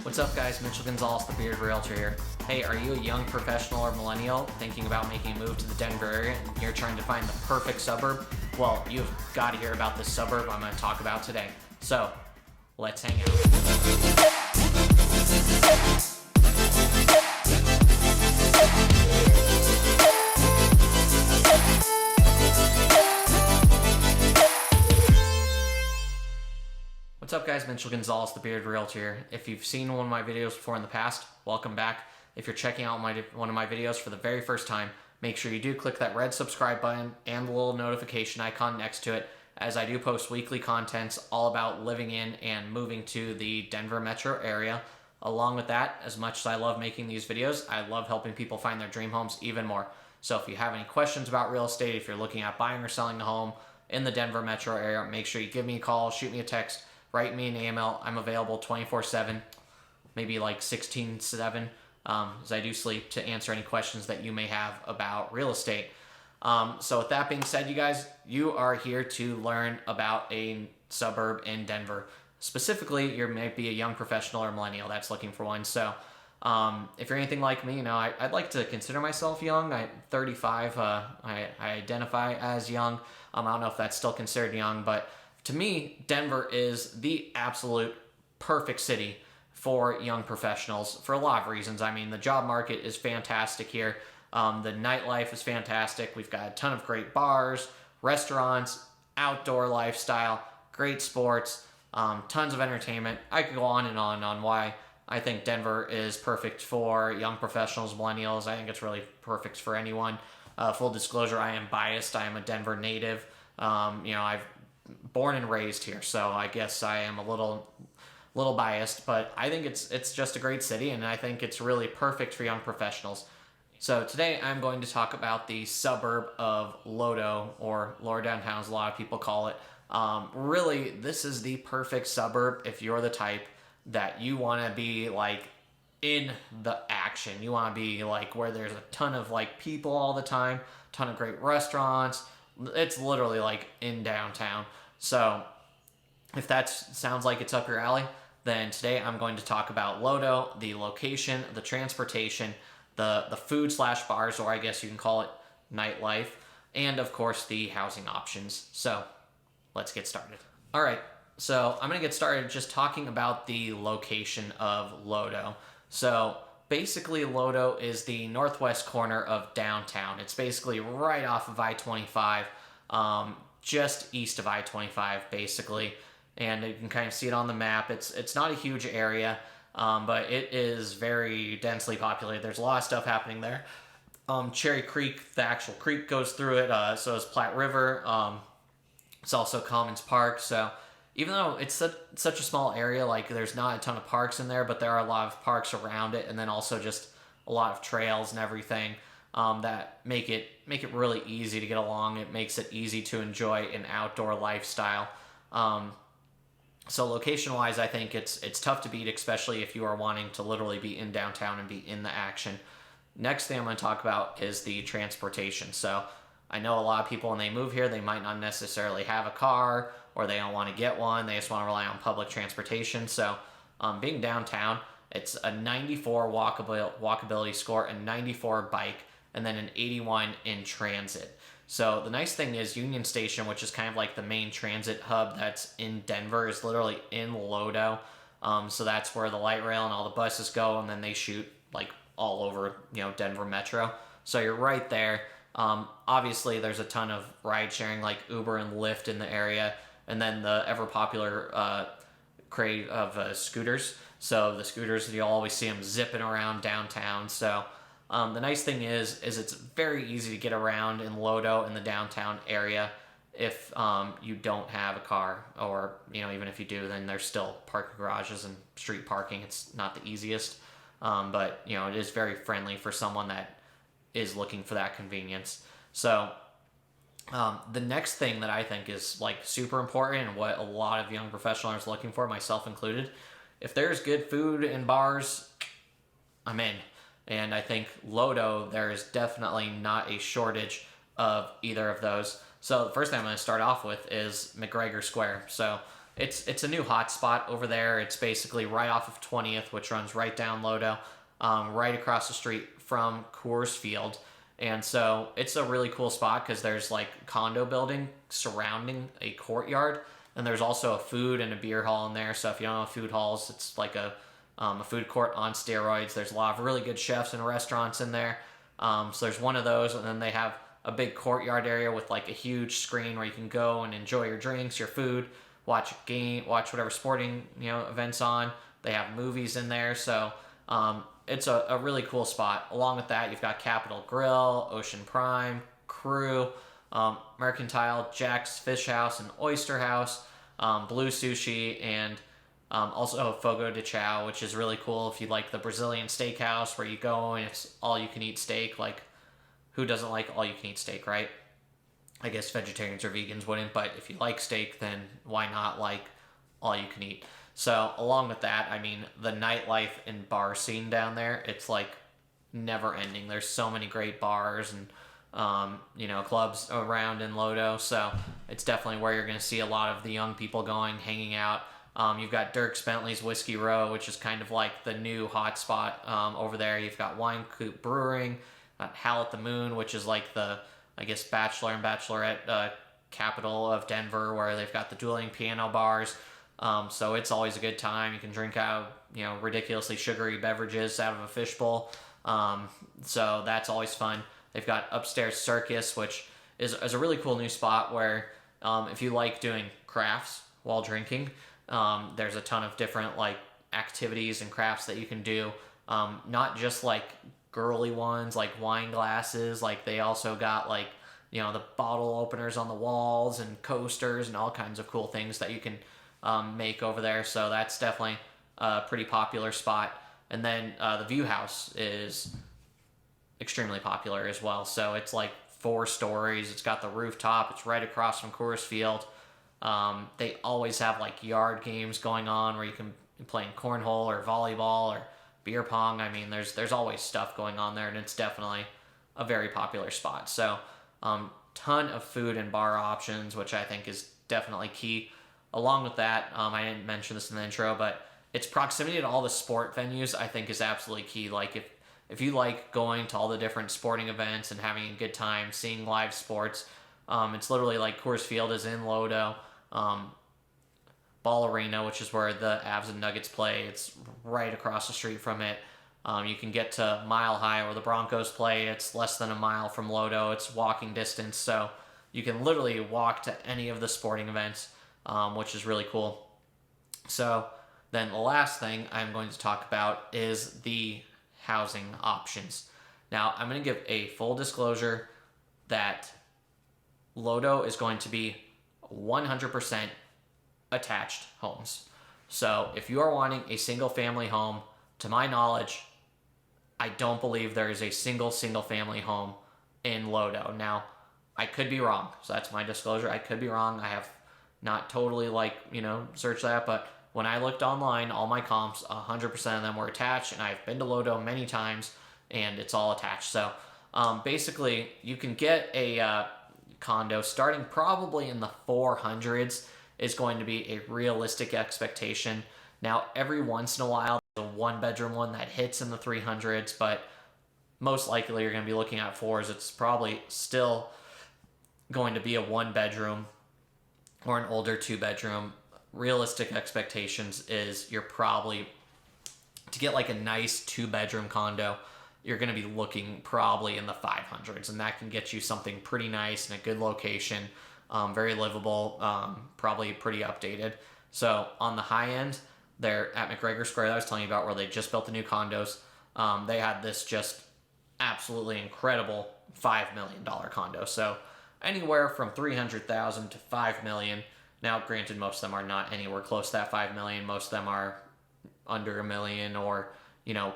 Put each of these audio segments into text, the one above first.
What's up guys, Mitchell Gonzales, the Bearded Realtor here. Hey, are you a young professional or millennial thinking about making a move to the Denver area and you're trying to find the perfect suburb? Well, you've got to hear about this suburb I'm going to talk about today. So, let's hang out. What's up guys, Mitchell Gonzales, the Bearded Realtor here. If you've seen one of my videos before in the past, welcome back. If you're checking out one of my videos for the very first time, make sure you do click that red subscribe button and the little notification icon next to it, as I do post weekly contents all about living in and moving to the Denver metro area. Along with that, as much as I love making these videos, I love helping people find their dream homes even more. So if you have any questions about real estate, if you're looking at buying or selling a home in the Denver metro area, make sure you give me a call, shoot me a text, write me an email. I'm available 24/7, maybe like 16/7, as I do sleep, to answer any questions that you may have about real estate. So with that being said, you guys, you are here to learn about a suburb in Denver. Specifically, you might be a young professional or millennial that's looking for one. So if you're anything like me, I'd like to consider myself young. I'm 35. I identify as young. I don't know if that's still considered young, but to me, Denver is the absolute perfect city for young professionals for a lot of reasons. I mean, the job market is fantastic here. The nightlife is fantastic. We've got a ton of great bars, restaurants, outdoor lifestyle, great sports, tons of entertainment. I could go on and on why I think Denver is perfect for young professionals, millennials. I think it's really perfect for anyone. Full disclosure, I am biased. I am a Denver native. I've born and raised here, so I guess I am a little biased, but I think it's just a great city, and I think it's really perfect for young professionals. So today I'm going to talk about the suburb of LODO, or Lower Downtown as a lot of people call it. Really, this is the perfect suburb if you're the type that you want to be like in the action. You want to be like where there's a ton of like people all the time, ton of great restaurants. It's literally like in downtown. So if that sounds like it's up your alley, then today I'm going to talk about LODO, the location, the transportation, the food/bars, or I guess you can call it nightlife, and of course the housing options. So let's get started. All right, so I'm going to get started just talking about the location of LODO. So basically, LODO is the northwest corner of downtown. It's basically right off of I-25, just east of I-25, basically. And you can kind of see it on the map. It's not a huge area, but it is very densely populated. There's a lot of stuff happening there. Cherry Creek, the actual creek goes through it. So is Platte River. It's also Commons Park. So even though it's such a small area, like there's not a ton of parks in there, but there are a lot of parks around it, and then also just a lot of trails and everything that make it really easy to get along. It makes it easy to enjoy an outdoor lifestyle. So location-wise, I think it's tough to beat, especially if you are wanting to literally be in downtown and be in the action. Next thing I'm going to talk about is the transportation. So I know a lot of people when they move here, they might not necessarily have a car, or they don't want to get one. They just want to rely on public transportation. So being downtown, it's a 94 walkability score, a 94 bike, and then an 81 in transit. So the nice thing is Union Station, which is kind of like the main transit hub that's in Denver, is literally in LODO. So that's where the light rail and all the buses go, and then they shoot like all over, Denver Metro. So you're right there. Obviously, there's a ton of ride sharing like Uber and Lyft in the area, and then the ever popular crate of scooters. So the scooters, you'll always see them zipping around downtown. So the nice thing is it's very easy to get around in LODO in the downtown area if you don't have a car, or even if you do, then there's still parking garages and street parking. It's not the easiest, but it is very friendly for someone that is looking for that convenience. So the next thing that I think is like super important, and what a lot of young professionals are looking for, myself included, if there's good food and bars, I'm in. And I think LODO, there is definitely not a shortage of either of those. So the first thing I'm going to start off with is McGregor Square. So it's a new hotspot over there. It's basically right off of 20th, which runs right down LODO, right across the street from Coors Field. And so it's a really cool spot because there's like condo building surrounding a courtyard, and there's also a food and a beer hall in there. So if you don't know food halls, it's like a food court on steroids. There's a lot of really good chefs and restaurants in there. So there's one of those, and then they have a big courtyard area with like a huge screen where you can go and enjoy your drinks, your food, watch a game, watch whatever sporting events on. They have movies in there, so it's a really cool spot. Along with that, you've got Capitol Grill, Ocean Prime, Crew, Mercantile, Jack's Fish House and Oyster House, Blue Sushi, and also Fogo de Chao, which is really cool if you like the Brazilian steakhouse where you go and it's all you can eat steak. Like, who doesn't like all you can eat steak, right? I guess vegetarians or vegans wouldn't, but if you like steak, then why not like all you can eat? So along with that, I mean, the nightlife and bar scene down there, it's like never ending. There's so many great bars and clubs around in LODO, so it's definitely where you're going to see a lot of the young people going, hanging out. You've got Dierks Bentley's Whiskey Row, which is kind of like the new hotspot over there. You've got Wine Coop Brewing, Hal at the Moon, which is like the, I guess, bachelor and bachelorette capital of Denver, where they've got the dueling piano bars. So it's always a good time. You can drink out, ridiculously sugary beverages out of a fishbowl. So that's always fun. They've got Upstairs Circus, which is a really cool new spot where if you like doing crafts while drinking, there's a ton of different like activities and crafts that you can do. Not just like girly ones like wine glasses. Like they also got like the bottle openers on the walls and coasters and all kinds of cool things that you can make over there. So that's definitely a pretty popular spot. And then the View House is extremely popular as well. So it's like 4 stories. It's got the rooftop. It's right across from Coors Field. They always have like yard games going on where you can be playing cornhole or volleyball or beer pong. I mean, there's always stuff going on there, and it's definitely a very popular spot. So ton of food and bar options, which I think is definitely key. Along with that, I didn't mention this in the intro, but its proximity to all the sport venues I think is absolutely key. Like if you like going to all the different sporting events and having a good time, seeing live sports, it's literally like Coors Field is in LODO. Ball Arena, which is where the Avs and Nuggets play, it's right across the street from it. You can get to Mile High where the Broncos play. It's less than a mile from LODO. It's walking distance, so you can literally walk to any of the sporting events, which is really cool. So then the last thing I'm going to talk about is the housing options. Now, I'm going to give a full disclosure that LODO is going to be 100% attached homes. So if you are wanting a single family home, to my knowledge, I don't believe there is a single family home in LODO. Now, I could be wrong. So that's my disclosure. I could be wrong. I have not totally searched that, but when I looked online, all my comps, 100% of them were attached, and I've been to LODO many times, and it's all attached. So basically, you can get a condo starting probably in the 400s is going to be a realistic expectation. Now, every once in a while, there's a 1-bedroom one that hits in the 300s, but most likely you're going to be looking at 4s. It's probably still going to be a 1-bedroom or an older 2-bedroom. Realistic expectations is you're probably, to get like a nice 2-bedroom condo, you're going to be looking probably in the 500s, and that can get you something pretty nice in a good location, very livable, probably pretty updated. So on the high end, they're at McGregor Square that I was telling you about, where they just built the new condos. They had this just absolutely incredible $5 million condo. So anywhere from $300,000 to $5 million. Now, granted, most of them are not anywhere close to that $5 million. Most of them are under $1 million or,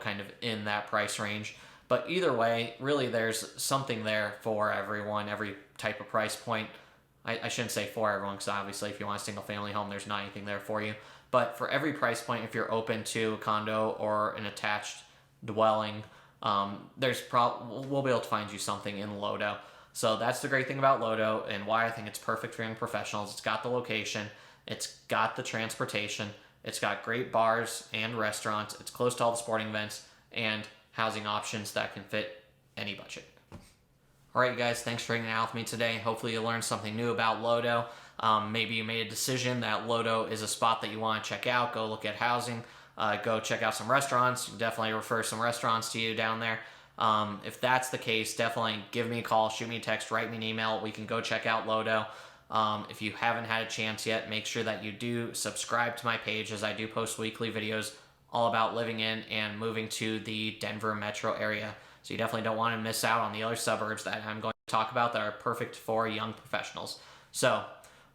kind of in that price range. But either way, really there's something there for everyone, every type of price point. I shouldn't say for everyone, because obviously if you want a single family home, there's not anything there for you. But for every price point, if you're open to a condo or an attached dwelling, we'll be able to find you something in LODO. So that's the great thing about LODO and why I think it's perfect for young professionals. It's got the location, It's got the transportation. It's got great bars and restaurants. It's close to all the sporting events and housing options that can fit any budget. All right, you guys, thanks for hanging out with me today. Hopefully you learned something new about LODO. Maybe you made a decision that LODO is a spot that you want to check out. Go look at housing. Go check out some restaurants. Definitely refer some restaurants to you down there. If that's the case, definitely give me a call, shoot me a text, write me an email. We can go check out LODO. If you haven't had a chance yet, make sure that you do subscribe to my page, as I do post weekly videos all about living in and moving to the Denver metro area. So you definitely don't want to miss out on the other suburbs that I'm going to talk about that are perfect for young professionals. So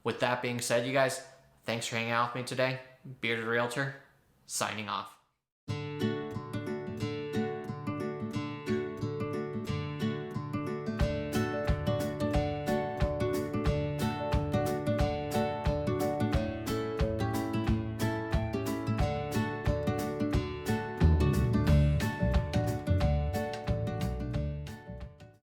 with that being said, you guys, thanks for hanging out with me today. Bearded Realtor, signing off.